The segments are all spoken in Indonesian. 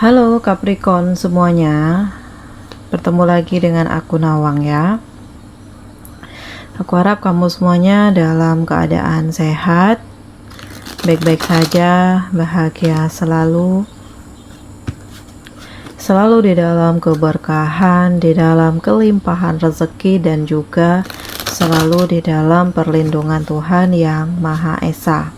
Halo Capricorn semuanya, bertemu lagi dengan aku Nawang ya. Aku harap kamu semuanya dalam keadaan sehat, baik-baik saja, bahagia selalu di dalam keberkahan, di dalam kelimpahan rezeki, dan juga selalu di dalam perlindungan Tuhan Yang Maha Esa.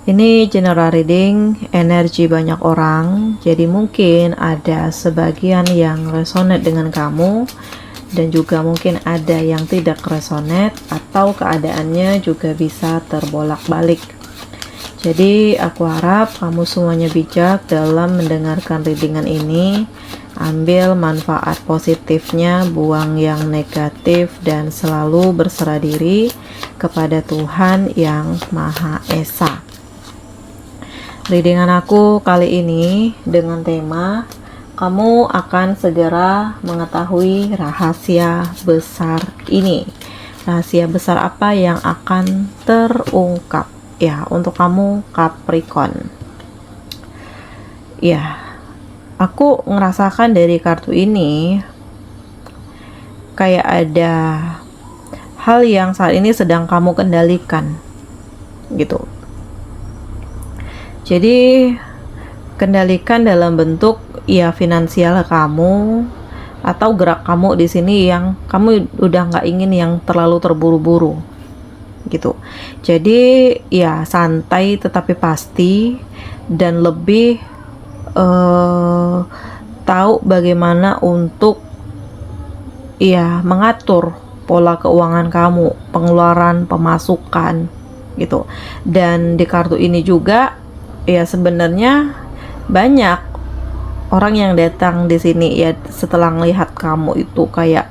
Ini general reading energi banyak orang, jadi mungkin ada sebagian yang resonate dengan kamu dan juga mungkin ada yang tidak resonate atau keadaannya juga bisa terbolak-balik. Jadi aku harap kamu semuanya bijak dalam mendengarkan readingan ini. Ambil manfaat positifnya, buang yang negatif, dan selalu berserah diri kepada Tuhan Yang Maha Esa. Readingan aku kali ini dengan tema kamu akan segera mengetahui rahasia besar ini. Rahasia besar apa yang akan terungkap ya untuk kamu Capricorn. Ya, aku ngerasakan dari kartu ini kayak ada hal yang saat ini sedang kamu kendalikan gitu. Jadi kendalikan dalam bentuk ya finansial kamu atau gerak kamu di sini yang kamu udah nggak ingin yang terlalu terburu-buru gitu. Jadi ya santai tetapi pasti dan lebih tahu bagaimana untuk ya mengatur pola keuangan kamu, pengeluaran, pemasukan gitu. Dan di kartu ini juga ya sebenarnya banyak orang yang datang di sini ya setelah melihat kamu itu kayak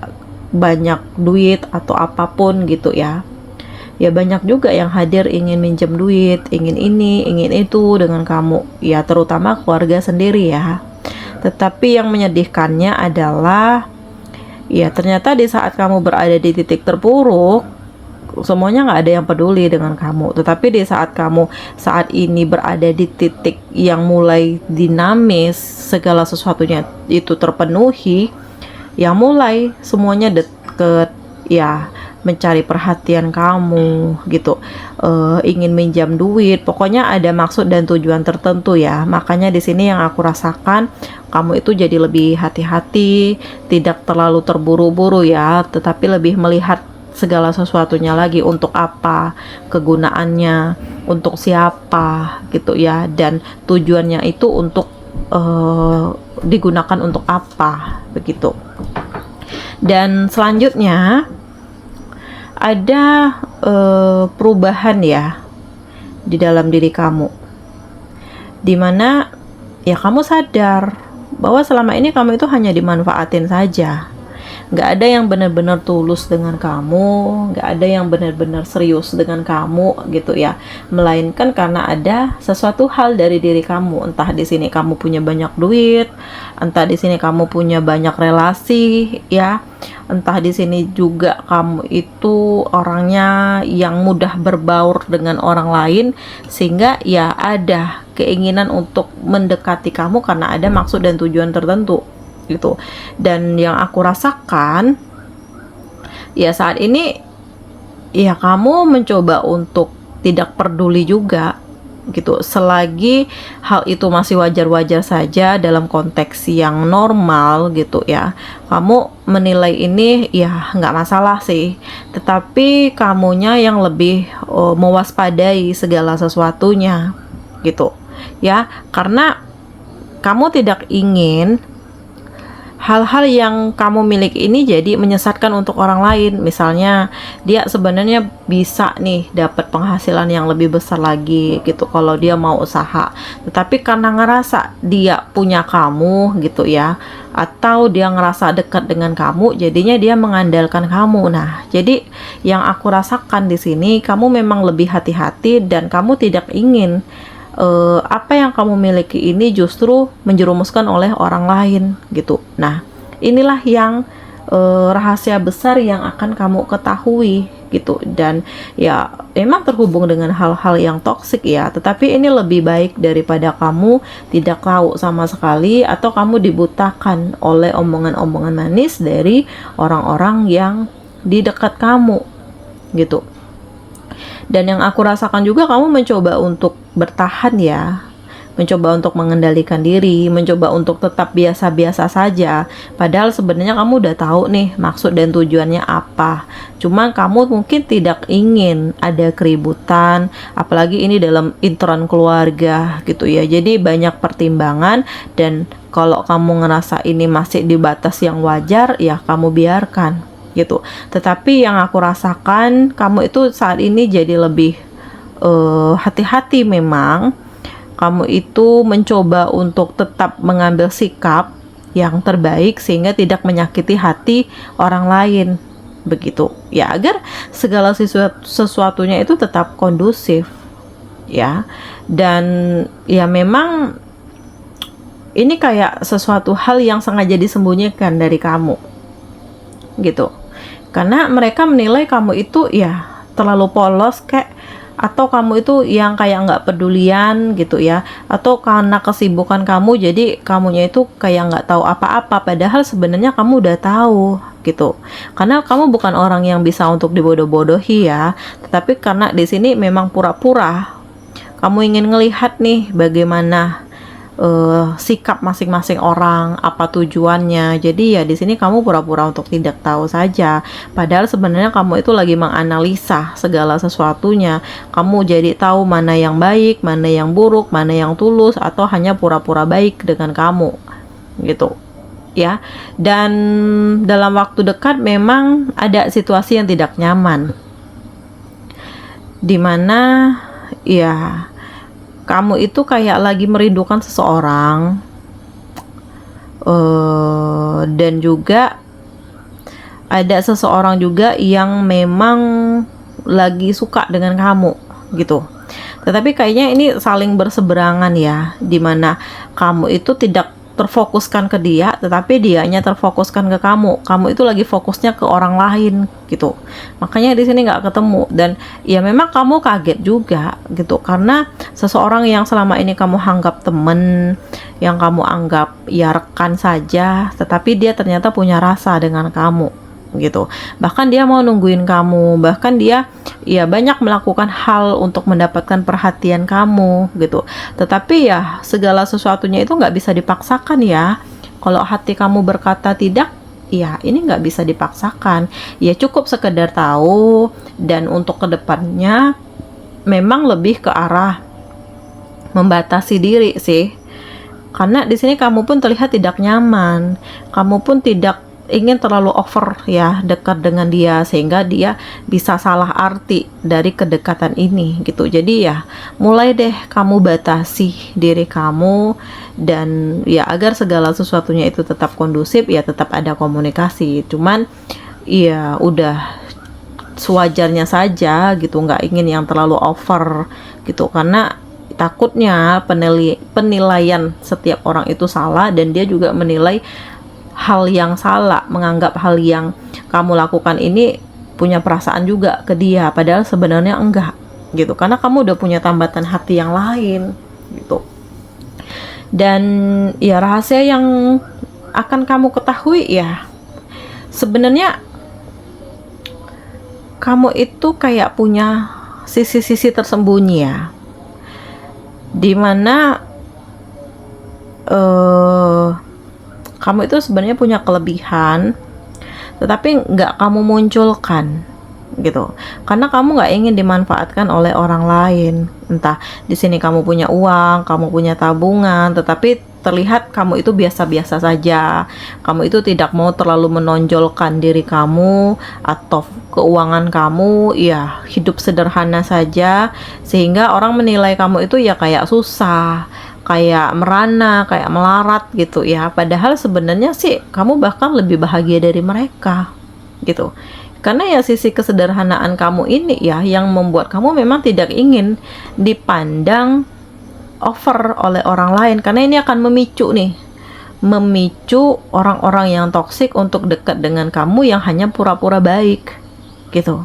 banyak duit atau apapun gitu ya. Ya banyak juga yang hadir ingin minjem duit, ingin ini, ingin itu dengan kamu. Ya terutama keluarga sendiri ya. Tetapi yang menyedihkannya adalah ya ternyata di saat kamu berada di titik terpuruk, semuanya nggak ada yang peduli dengan kamu. Tetapi di saat kamu saat ini berada di titik yang mulai dinamis, segala sesuatunya itu terpenuhi, yang mulai semuanya deket ya, mencari perhatian kamu gitu, ingin minjam duit, pokoknya ada maksud dan tujuan tertentu ya. Makanya di sini yang aku rasakan kamu itu jadi lebih hati-hati, tidak terlalu terburu-buru ya, tetapi lebih melihat segala sesuatunya lagi, untuk apa kegunaannya, untuk siapa gitu ya, dan tujuannya itu untuk digunakan untuk apa begitu. Dan selanjutnya ada perubahan ya di dalam diri kamu, dimana ya kamu sadar bahwa selama ini kamu itu hanya dimanfaatin saja. Nggak ada yang benar-benar tulus dengan kamu, nggak ada yang benar-benar serius dengan kamu gitu ya, melainkan karena ada sesuatu hal dari diri kamu. Entah di sini kamu punya banyak duit, entah di sini kamu punya banyak relasi ya, entah di sini juga kamu itu orangnya yang mudah berbaur dengan orang lain, sehingga ya ada keinginan untuk mendekati kamu karena ada maksud dan tujuan tertentu gitu. Dan yang aku rasakan ya saat ini ya kamu mencoba untuk tidak peduli juga gitu, selagi hal itu masih wajar-wajar saja dalam konteks yang normal gitu ya. Kamu menilai ini ya nggak masalah sih, tetapi kamunya yang lebih mewaspadai segala sesuatunya gitu ya, karena kamu tidak ingin hal-hal yang kamu miliki ini jadi menyesatkan untuk orang lain. Misalnya dia sebenarnya bisa nih dapat penghasilan yang lebih besar lagi gitu kalau dia mau usaha, tetapi karena ngerasa dia punya kamu gitu ya, atau dia ngerasa dekat dengan kamu, jadinya dia mengandalkan kamu. Nah, jadi yang aku rasakan di sini kamu memang lebih hati-hati dan kamu tidak ingin apa yang kamu miliki ini justru menjerumuskan oleh orang lain gitu. Nah, inilah yang rahasia besar yang akan kamu ketahui gitu. Dan ya memang terhubung dengan hal-hal yang toksik ya, tetapi ini lebih baik daripada kamu tidak tahu sama sekali atau kamu dibutakan oleh omongan-omongan manis dari orang-orang yang di dekat kamu gitu. Dan yang aku rasakan juga, kamu mencoba untuk bertahan ya, mencoba untuk mengendalikan diri, mencoba untuk tetap biasa-biasa saja, padahal sebenarnya kamu udah tahu nih maksud dan tujuannya apa. Cuma kamu mungkin tidak ingin ada keributan, apalagi ini dalam intern keluarga gitu ya. Jadi banyak pertimbangan, dan kalau kamu ngerasa ini masih di batas yang wajar, ya kamu biarkan gitu. Tetapi yang aku rasakan, kamu itu saat ini jadi lebih hati-hati. Memang kamu itu mencoba untuk tetap mengambil sikap yang terbaik sehingga tidak menyakiti hati orang lain begitu ya, agar segala sesuatunya itu tetap kondusif ya. Dan ya memang ini kayak sesuatu hal yang sengaja disembunyikan dari kamu gitu, karena mereka menilai kamu itu ya terlalu polos kayak, atau kamu itu yang kayak nggak pedulian gitu ya, atau karena kesibukan kamu jadi kamunya itu kayak nggak tahu apa-apa, padahal sebenarnya kamu udah tahu gitu. Karena kamu bukan orang yang bisa untuk dibodoh-bodohi ya, tetapi karena di sini memang pura-pura kamu ingin ngelihat nih bagaimana sikap masing-masing orang, apa tujuannya. Jadi ya di sini kamu pura-pura untuk tidak tahu saja, padahal sebenarnya kamu itu lagi menganalisa segala sesuatunya. Kamu jadi tahu mana yang baik, mana yang buruk, mana yang tulus, atau hanya pura-pura baik dengan kamu gitu ya. Dan dalam waktu dekat memang ada situasi yang tidak nyaman, dimana ya kamu itu kayak lagi merindukan seseorang, dan juga ada seseorang juga yang memang lagi suka dengan kamu gitu. Tetapi kayaknya ini saling berseberangan ya, dimana kamu itu tidak terfokuskan ke dia, tetapi dianya terfokuskan ke kamu. Kamu itu lagi fokusnya ke orang lain gitu. Makanya di sini nggak ketemu. Dan ya memang kamu kaget juga gitu, karena seseorang yang selama ini kamu anggap temen, yang kamu anggap ya rekan saja, tetapi dia ternyata punya rasa dengan kamu gitu. Bahkan dia mau nungguin kamu, bahkan dia ya banyak melakukan hal untuk mendapatkan perhatian kamu gitu. Tetapi ya segala sesuatunya itu nggak bisa dipaksakan ya. Kalau hati kamu berkata tidak, ya ini nggak bisa dipaksakan. Ya cukup sekedar tahu, dan untuk kedepannya memang lebih ke arah membatasi diri sih. Karena di sini kamu pun terlihat tidak nyaman, kamu pun tidak ingin terlalu over ya dekat dengan dia, sehingga dia bisa salah arti dari kedekatan ini gitu. Jadi ya mulai deh kamu batasi diri kamu, dan ya agar segala sesuatunya itu tetap kondusif, ya tetap ada komunikasi. Cuman ya udah sewajarnya saja gitu, nggak ingin yang terlalu over gitu, karena takutnya penilaian setiap orang itu salah, dan dia juga menilai hal yang salah, menganggap hal yang kamu lakukan ini punya perasaan juga ke dia, padahal sebenarnya enggak gitu, karena kamu udah punya tambatan hati yang lain gitu. Dan ya rahasia yang akan kamu ketahui ya, sebenarnya kamu itu kayak punya sisi-sisi tersembunyi ya, dimana kamu itu sebenarnya punya kelebihan, tetapi nggak kamu munculkan gitu, karena kamu nggak ingin dimanfaatkan oleh orang lain. Entah di sini kamu punya uang, kamu punya tabungan, tetapi terlihat kamu itu biasa-biasa saja. Kamu itu tidak mau terlalu menonjolkan diri kamu atau keuangan kamu, ya hidup sederhana saja, sehingga orang menilai kamu itu ya kayak susah, kayak merana, kayak melarat gitu ya. Padahal sebenarnya sih kamu bahkan lebih bahagia dari mereka gitu. Karena ya sisi kesederhanaan kamu ini ya yang membuat kamu memang tidak ingin dipandang over oleh orang lain, karena ini akan memicu orang-orang yang toksik untuk dekat dengan kamu yang hanya pura-pura baik gitu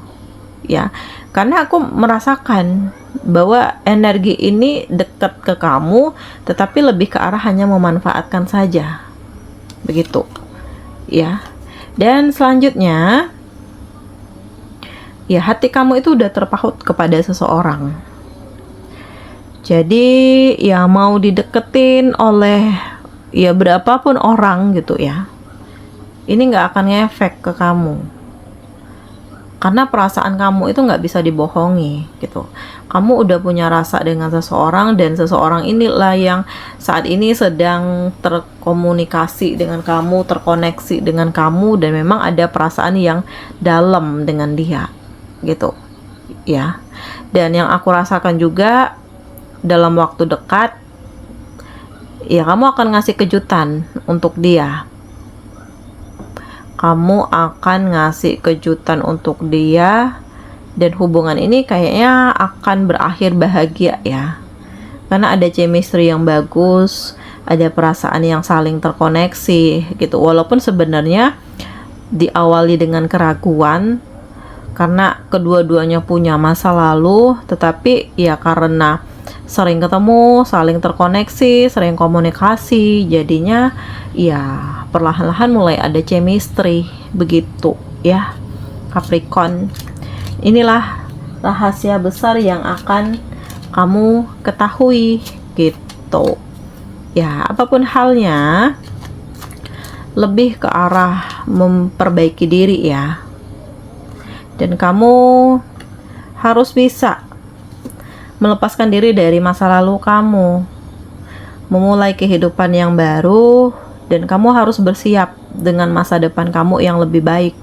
ya. Karena aku merasakan bahwa energi ini dekat ke kamu, tetapi lebih ke arah hanya memanfaatkan saja, begitu ya. Dan selanjutnya, ya, hati kamu itu udah terpaut kepada seseorang. Jadi ya mau dideketin oleh ya berapapun orang gitu ya, ini nggak akan ngefek ke kamu, karena perasaan kamu itu nggak bisa dibohongi gitu. Kamu udah punya rasa dengan seseorang, dan seseorang inilah yang saat ini sedang terkomunikasi dengan kamu, terkoneksi dengan kamu, dan memang ada perasaan yang dalam dengan dia gitu ya. Dan yang aku rasakan juga, dalam waktu dekat ya kamu akan ngasih kejutan untuk dia. Kamu akan ngasih kejutan untuk dia, dan hubungan ini kayaknya akan berakhir bahagia ya, karena ada chemistry yang bagus, ada perasaan yang saling terkoneksi gitu. Walaupun sebenarnya diawali dengan keraguan karena kedua-duanya punya masa lalu, tetapi ya karena sering ketemu, saling terkoneksi, sering komunikasi, jadinya ya perlahan-lahan mulai ada chemistry, begitu ya Capricorn. Inilah rahasia besar yang akan kamu ketahui gitu ya. Apapun halnya, lebih ke arah memperbaiki diri ya, dan kamu harus bisa melepaskan diri dari masa lalu kamu, memulai kehidupan yang baru, dan kamu harus bersiap dengan masa depan kamu yang lebih baik.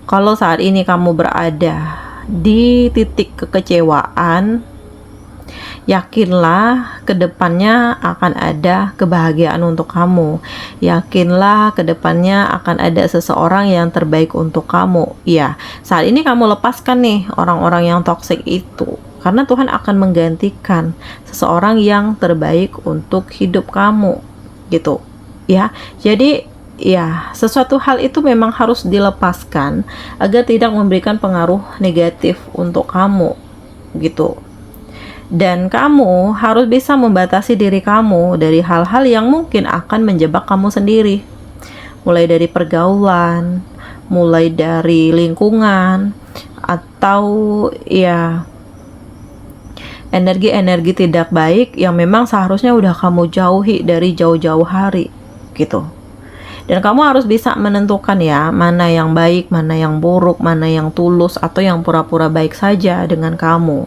Kalau saat ini kamu berada di titik kekecewaan, yakinlah kedepannya akan ada kebahagiaan untuk kamu. Yakinlah kedepannya akan ada seseorang yang terbaik untuk kamu. Ya, saat ini kamu lepaskan nih orang-orang yang toksik itu, karena Tuhan akan menggantikan seseorang yang terbaik untuk hidup kamu gitu ya. Jadi ya, sesuatu hal itu memang harus dilepaskan agar tidak memberikan pengaruh negatif untuk kamu gitu. Dan kamu harus bisa membatasi diri kamu dari hal-hal yang mungkin akan menjebak kamu sendiri, mulai dari pergaulan, mulai dari lingkungan, atau ya energi-energi tidak baik yang memang seharusnya udah kamu jauhi dari jauh-jauh hari gitu. Dan kamu harus bisa menentukan ya, mana yang baik, mana yang buruk, mana yang tulus, atau yang pura-pura baik saja dengan kamu.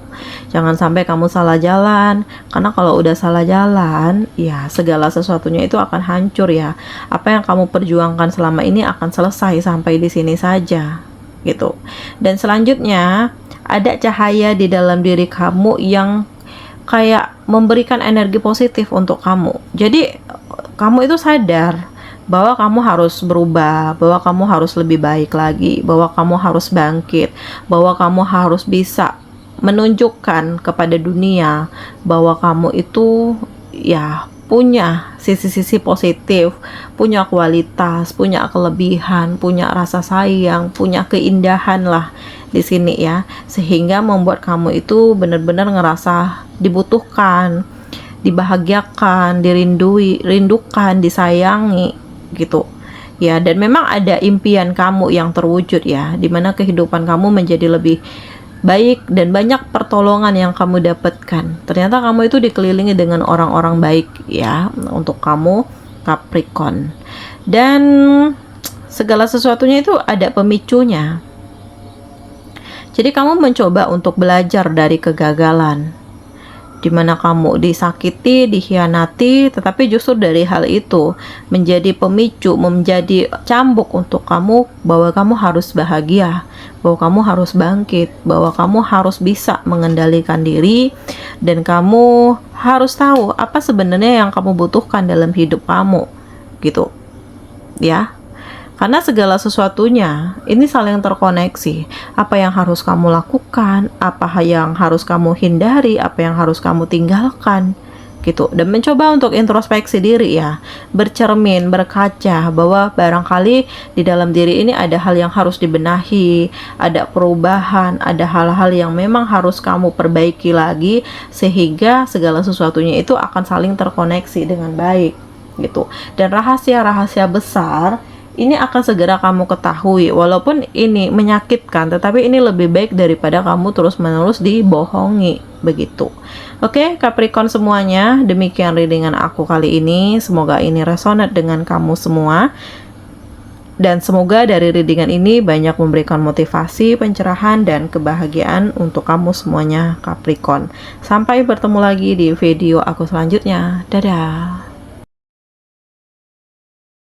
Jangan sampai kamu salah jalan, karena kalau udah salah jalan, ya segala sesuatunya itu akan hancur ya. Apa yang kamu perjuangkan selama ini akan selesai sampai di sini saja gitu. Dan selanjutnya, ada cahaya di dalam diri kamu yang kayak memberikan energi positif untuk kamu. Jadi kamu itu sadar bahwa kamu harus berubah, bahwa kamu harus lebih baik lagi, bahwa kamu harus bangkit, bahwa kamu harus bisa menunjukkan kepada dunia bahwa kamu itu ya punya sisi-sisi positif, punya kualitas, punya kelebihan, punya rasa sayang, punya keindahan lah di sini ya, sehingga membuat kamu itu benar-benar ngerasa dibutuhkan, dibahagiakan, rindukan, disayangi gitu ya. Dan memang ada impian kamu yang terwujud ya, dimana kehidupan kamu menjadi lebih baik dan banyak pertolongan yang kamu dapatkan. Ternyata kamu itu dikelilingi dengan orang-orang baik ya untuk kamu Capricorn. Dan segala sesuatunya itu ada pemicunya. Jadi kamu mencoba untuk belajar dari kegagalan, dimana kamu disakiti, dikhianati, tetapi justru dari hal itu menjadi pemicu, menjadi cambuk untuk kamu bahwa kamu harus bahagia, bahwa kamu harus bangkit, bahwa kamu harus bisa mengendalikan diri, dan kamu harus tahu apa sebenarnya yang kamu butuhkan dalam hidup kamu gitu ya. Karena segala sesuatunya ini saling terkoneksi. Apa yang harus kamu lakukan, apa yang harus kamu hindari, apa yang harus kamu tinggalkan gitu, dan mencoba untuk introspeksi diri ya, bercermin, berkaca bahwa barangkali di dalam diri ini ada hal yang harus dibenahi, ada perubahan, ada hal-hal yang memang harus kamu perbaiki lagi, sehingga segala sesuatunya itu akan saling terkoneksi dengan baik gitu. Dan rahasia-rahasia besar ini akan segera kamu ketahui, walaupun ini menyakitkan, tetapi ini lebih baik daripada kamu terus-menerus dibohongi, begitu. Oke, Capricorn semuanya, demikian readingan aku kali ini. Semoga ini resonate dengan kamu semua. Dan semoga dari readingan ini banyak memberikan motivasi, pencerahan, dan kebahagiaan untuk kamu semuanya, Capricorn. Sampai bertemu lagi di video aku selanjutnya. Dadah!